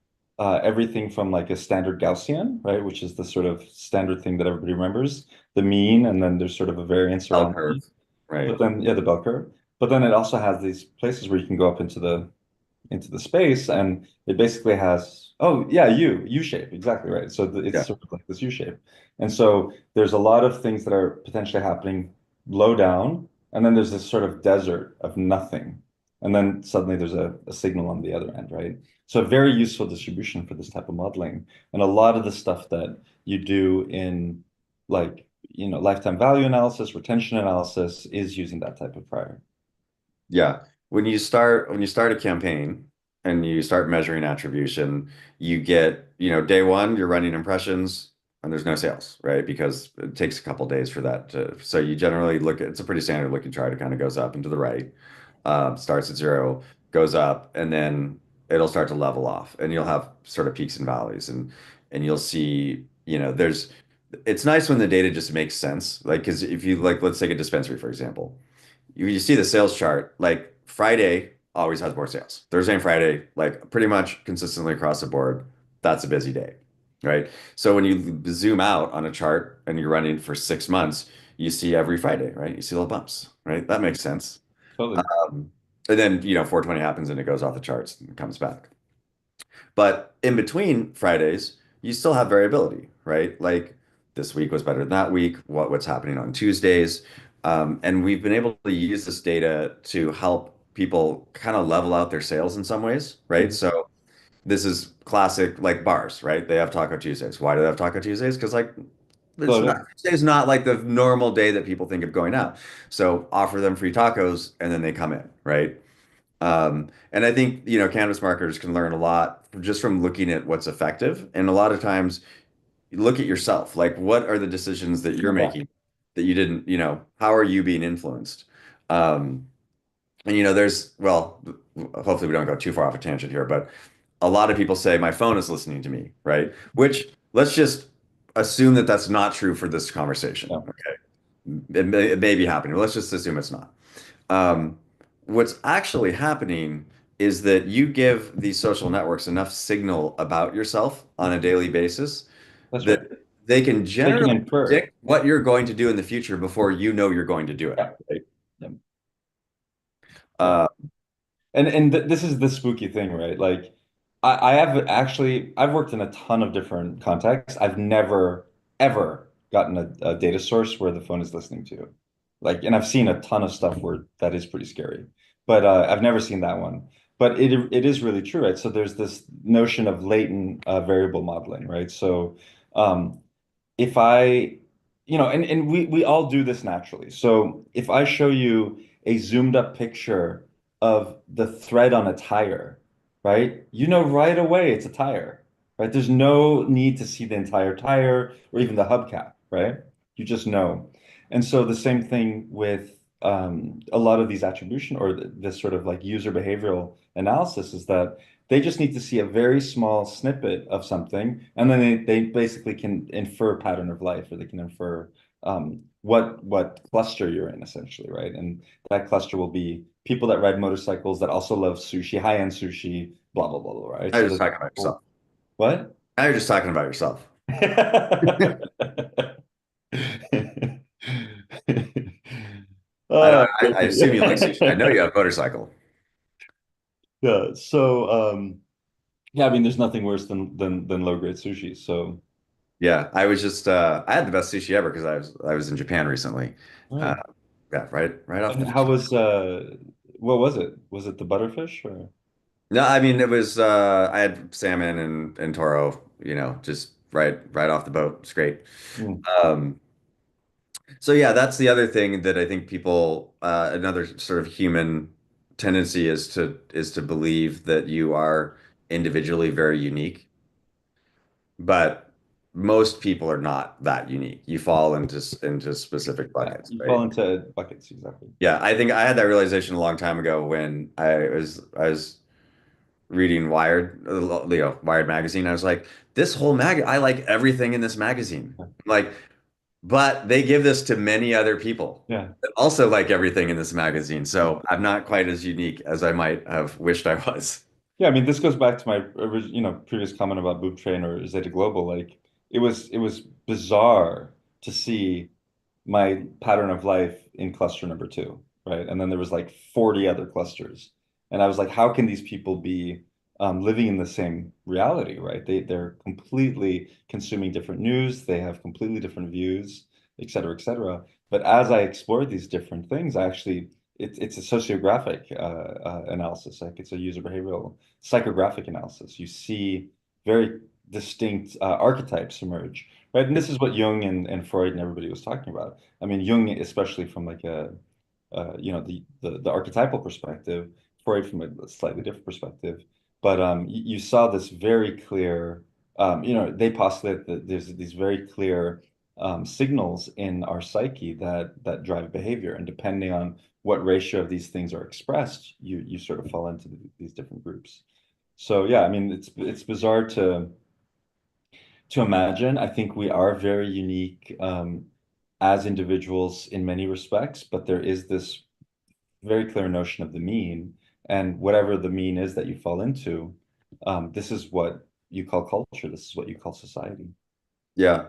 everything from like a standard Gaussian, right, which is the sort of standard thing that everybody remembers, the mean, and then there's sort of a variance Bell around the curve. mean. Right. But then yeah, the bell curve. But then it also has these places where you can go up into the space, and it basically has, oh yeah, U shape, exactly right. So it's Yeah. sort of like this U shape, and so there's a lot of things that are potentially happening low down, and then there's this sort of desert of nothing, and then suddenly there's a signal on the other end, right? So a very useful distribution for this type of modeling, and a lot of the stuff that you do in like lifetime value analysis, retention analysis is using that type of prior. Yeah. When you start a campaign and you start measuring attribution, you get, day one, you're running impressions and there's no sales, right? Because it takes a couple days for that to, so you generally look at, it's a pretty standard looking chart. It kind of goes up and to the right, starts at zero, goes up, and then it'll start to level off and you'll have sort of peaks and valleys and you'll see, it's nice when the data just makes sense. Like, because if you like, let's take a dispensary, for example. You see the sales chart, like Friday always has more sales. Thursday and Friday, like pretty much consistently across the board, that's a busy day, right? So when you zoom out on a chart and you're running for 6 months, you see every Friday, right? You see little bumps, right? That makes sense. Totally. Um, and then, 420 happens and it goes off the charts and comes back. But in between Fridays, you still have variability, right? Like this week was better than that week. What's happening on Tuesdays? And we've been able to use this data to help people kind of level out their sales in some ways, right? Mhm. So this is classic like bars, right? They have Taco Tuesdays. Why do they have Taco Tuesdays? Because like So yeah, Tuesday's not like the normal day that people think of going out. So offer them free tacos and then they come in, right? And I think, cannabis marketers can learn a lot just from looking at what's effective. And a lot of times you look at yourself, like what are the decisions that you're yeah, making that you didn't, how are you being influenced? Um, and well, hopefully we don't go too far off a tangent here, but a lot of people say my phone is listening to me, right? Which let's just assume that that's not true for this yeah. conversation. Okay. It may be happening, but let's just assume it's not. Um, what's actually happening is that you give these social networks enough signal about yourself on a daily basis That's right. that they can They can generally infer. predict what you're going to do in the future before you know you're going to do it, Yeah. right? Yeah. Yeah. Uh, And this is the spooky thing, right? Like I have actually I've worked in a ton of different contexts. I've never ever gotten a data source where the phone is listening to. Like, and I've seen a ton of stuff where that is pretty scary. But I've never seen that one. But it is really true, right? So there's this notion of latent variable modeling, right? So um, if I, and we all do this naturally. So if I show you a zoomed up picture of the thread on a tire, right? You know right away it's a tire, right? There's no need to see the entire tire or even the hubcap, right? You just know. And so the same thing with a lot of these attribution or this sort of like user behavioral analysis is that they just need to see a very small snippet of something, and then they basically can infer pattern of life, or they can infer what cluster you're in, essentially, right? And that cluster will be people that ride motorcycles that also love sushi, high-end sushi, blah, blah, blah, blah, right? Now So you're just there's talking about yourself. what? Now you're just talking about yourself. I, Oh, I assume you like sushi. I know you yeah. have a motorcycle. Yeah. So, yeah, I mean, there's nothing worse than low-grade sushi. So, Yeah, I was just I had the best sushi ever because I was in Japan recently. Uh, right. yeah, right off And the how beach. was what was it? Was it the butterfish or? No, I mean it was I had salmon and toro, just right off the boat. It's great. Hmm. Um, so yeah, that's the other thing that I think people another sort of human tendency is to believe that you are individually very unique, but most people are not that unique. You fall into specific Yeah, buckets, you right? fall into buckets, exactly. Yeah, I think I had that realization a long time ago when I was reading Wired magazine. I was like, this whole I like everything in this magazine. Yeah. Like, but they give this to many other people Yeah. that also like everything in this magazine. So I'm not quite as unique as I might have wished I was. Yeah, I mean, this goes back to my previous comment about Boop Train or Zeta Global. Like, it was bizarre to see my pattern of life in cluster number two, right? And then there was like 40 other clusters, and I was like, how can these people be living in the same reality, right? They're completely consuming different news, they have completely different views, et cetera, et cetera. But as I explored these different things, I actually it's a sociographic analysis, like it's a user behavioral psychographic analysis. You see very distinct archetypes emerge, right? And this is what Jung and Freud and everybody was talking about. I mean, Jung, especially from like a the archetypal perspective, Freud from a slightly different perspective. But you saw this very clear, they postulate that there's these very clear signals in our psyche that drive behavior, and depending on what ratio of these things are expressed, you sort of fall into these different groups. So yeah, I mean, it's bizarre to imagine. I think we are very unique as individuals in many respects, but there is this very clear notion of the mean, and whatever the mean is that you fall into, this is what you call culture. This is what you call society. Yeah.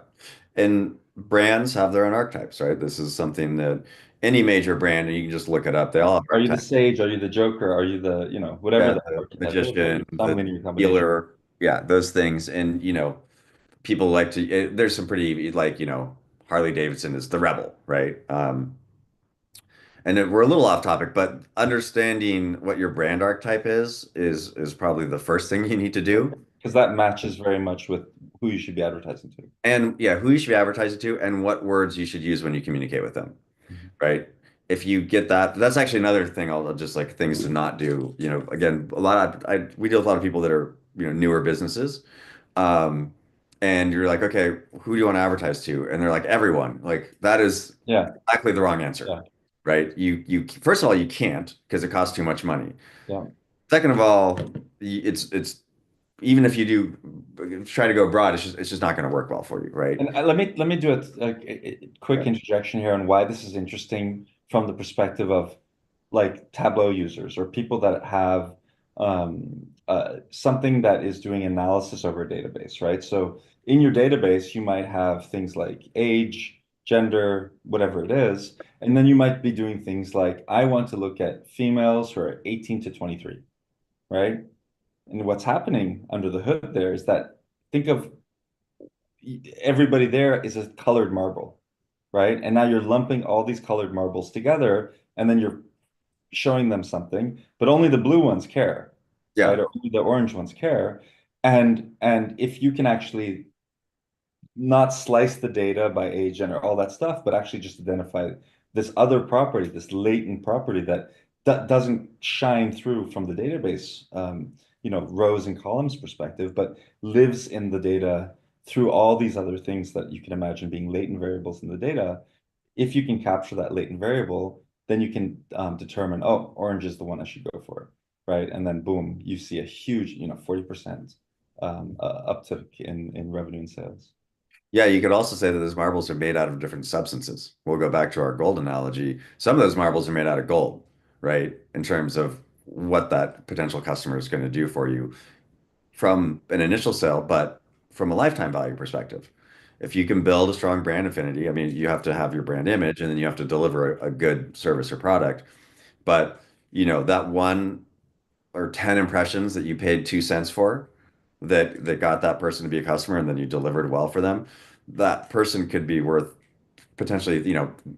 And brands have their own archetypes, right? This is something that any major brand, and you can just look it up, they all have Are you the archetypes. sage? Are you the joker? Are you whatever Yeah, the the archetype is, right? magician, Some the linear combination. healer, yeah, those things. And, people like to, there's some pretty, like, Harley Davidson is the rebel, right? And we're a little off topic, but understanding what your brand archetype is probably the first thing you need to do. Because that matches very much with who you should be advertising to. And yeah, who you should be advertising to and what words you should use when you communicate with them, Mhm. right? If you get that, that's actually another thing I'll just like things to not do. Again, we deal with a lot of people that are, newer businesses. Um, and you're like, okay, who do you want to advertise to? And they're like, everyone. Like that is Yeah, exactly the wrong answer, yeah, right? You first of all, you can't because it costs too much money. yeah. Second of all, it's even if you do try to go broad, it's just not going to work well for you, right? And let me do a quick Yeah. interjection here on why this is interesting from the perspective of like Tableau users or people that have something that is doing analysis over a database, right? So in your database, you might have things like age, gender, whatever it is, and then you might be doing things like I want to look at females who are 18 to 23, right? And what's happening under the hood there is that think of everybody there is a colored marble, right? And now you're lumping all these colored marbles together, and then you're showing them something, but only the blue ones care, right? Yeah. Or only the orange ones care. And if you can actually not slice the data by age, gender, all that stuff, but actually just identify this other property, this latent property that doesn't shine through from the database, rows and columns perspective, but lives in the data through all these other things that you can imagine being latent variables in the data. If you can capture that latent variable, then you can determine, oh, orange is the one I should go for, right? And then boom, you see a huge, 40% uptick in revenue and sales. Yeah, you could also say that those marbles are made out of different substances. We'll go back to our gold analogy. Some of those marbles are made out of gold, right? In terms of what that potential customer is going to do for you from an initial sale, but from a lifetime value perspective. If you can build a strong brand affinity, I mean, you have to have your brand image and then you have to deliver a good service or product. But, that one or 10 impressions that you paid 2 cents for that got that person to be a customer and then you delivered well for them, that person could be worth potentially,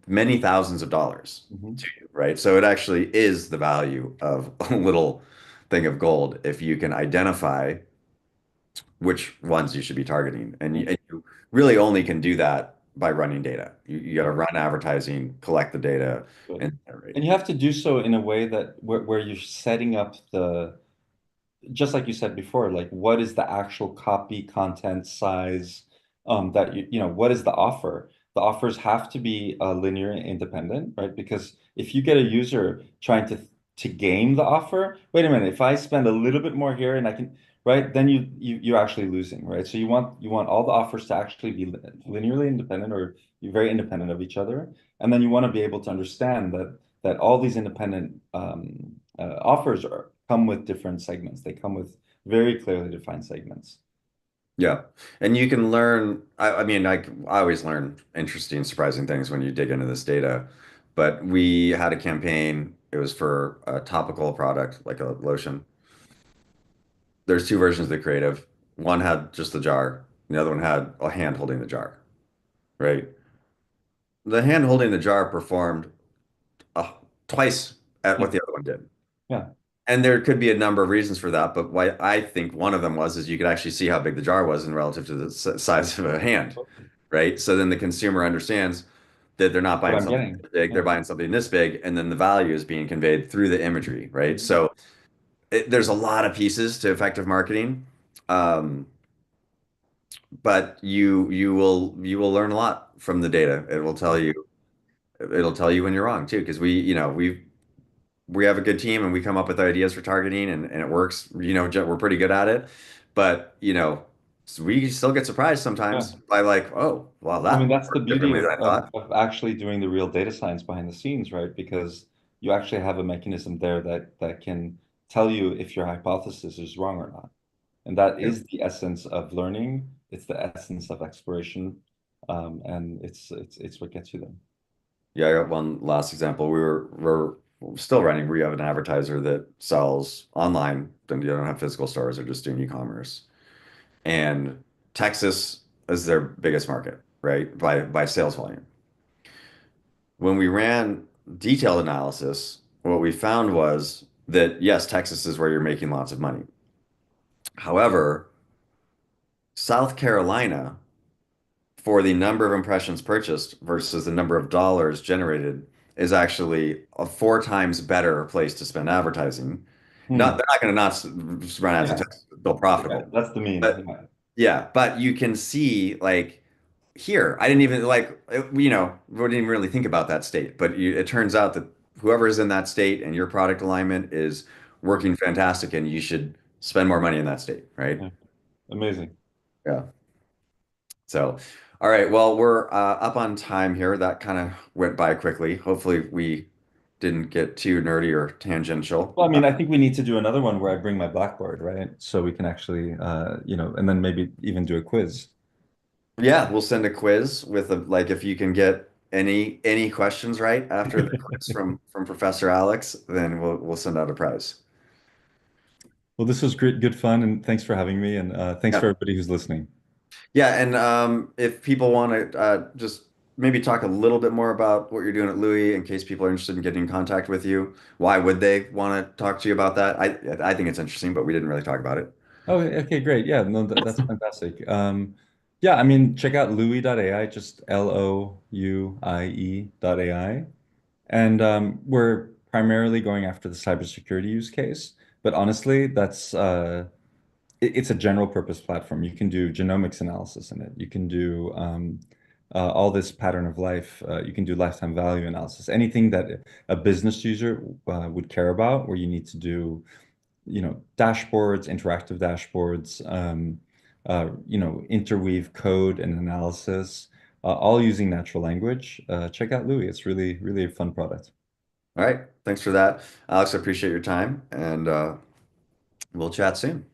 many thousands of dollars Mhm. to you, right? So it actually is the value of a little thing of gold if you can identify which ones you should be targeting. And you really only can do that by running data. You got to run advertising, collect the data, Good. and generate. And you have to do so in a way that where you're setting up just like you said before, like what is the actual copy content size that what is the offer? The offers have to be linear and independent, right? Because if you get a user trying to game the offer, wait a minute, if I spend a little bit more here and I can, right, then you're actually losing, right? So you want all the offers to actually be linearly independent or very independent of each other, and then you want to be able to understand that all these independent offers come with different segments. They come with very clearly defined segments. Yeah. And you can learn, I mean, I always learn interesting, surprising things when you dig into this data. But we had a campaign, it was for a topical product, like a lotion. There's two versions of the creative. One had just the jar, the other one had a hand holding the jar, right? The hand holding the jar performed uh, twice at Yeah, what the other one did. yeah, And there could be a number of reasons for that, but why I think one of them was is you could actually see how big the jar was in relative to the size of a hand, right? So then the consumer understands that they're not what buying I'm something getting. this big, they're Yeah. buying something this big, and then the value is being conveyed through the imagery, right? Mhm. So there's a lot of pieces to effective marketing, um, but you will learn a lot from the data. It'll tell you when you're wrong too, because we have a good team and we come up with ideas for targeting and it works. We're pretty good at it. But, we still get surprised Yeah. sometimes by like, oh, well, I mean, that that's the worked beauty differently of, than I of, thought. of actually doing the real data science behind the scenes, right? Because you actually have a mechanism there that can tell you if your hypothesis is wrong or not. And that Yeah. is the essence of learning. It's the essence of exploration. And it's what gets you there. Yeah, I got one last example. We're still running. We have an advertiser that sells online, then you don't have physical stores, they're just doing e-commerce. And Texas is their biggest market, right? By sales volume. When we ran detailed analysis, what we found was that yes, Texas is where you're making lots of money. However, South Carolina, for the number of impressions purchased versus the number of dollars generated, is actually a 4 times better place to spend advertising. Hmm. They're not going to not run ads in Yeah. Texas, they're Yeah. profitable. That's the mean. But Yeah. yeah, but you can see like here, I didn't even like, we didn't even really think about that state, but it turns out that whoever is in that state and your product alignment is working fantastic and you should spend more money in that state, right? Yeah. Amazing. Yeah. So, all right. Well, we're up on time here. That kind of went by quickly. Hopefully, we didn't get too nerdy or tangential. Well, I mean, I think we need to do another one where I bring my Blackboard, right? So we can actually, and then maybe even do a quiz. Yeah, we'll send a quiz with like if you can get any questions right after the quiz from Professor Alex, then we'll send out a prize. Well, this was great, good fun, and thanks for having me, and thanks Yeah. for everybody who's listening. Yeah, and if people want to just maybe talk a little bit more about what you're doing at Louis in case people are interested in getting in contact with you, why would they want to talk to you about that? I think it's interesting, but we didn't really talk about it. Oh, okay, great. Yeah, no, that's fantastic. Yeah, I mean, check out Louis.ai, just LOUIE.ai. And we're primarily going after the cybersecurity use case. But honestly, it's a general purpose platform. You can do genomics analysis in it. You can do all this pattern of life. You can do lifetime value analysis. Anything that a business user would care about, where you need to do, dashboards, interactive dashboards, interweave code and analysis, all using natural language. Check out Louis. It's really, really a fun product. All right. Thanks for that. Alex, I appreciate your time and we'll chat soon.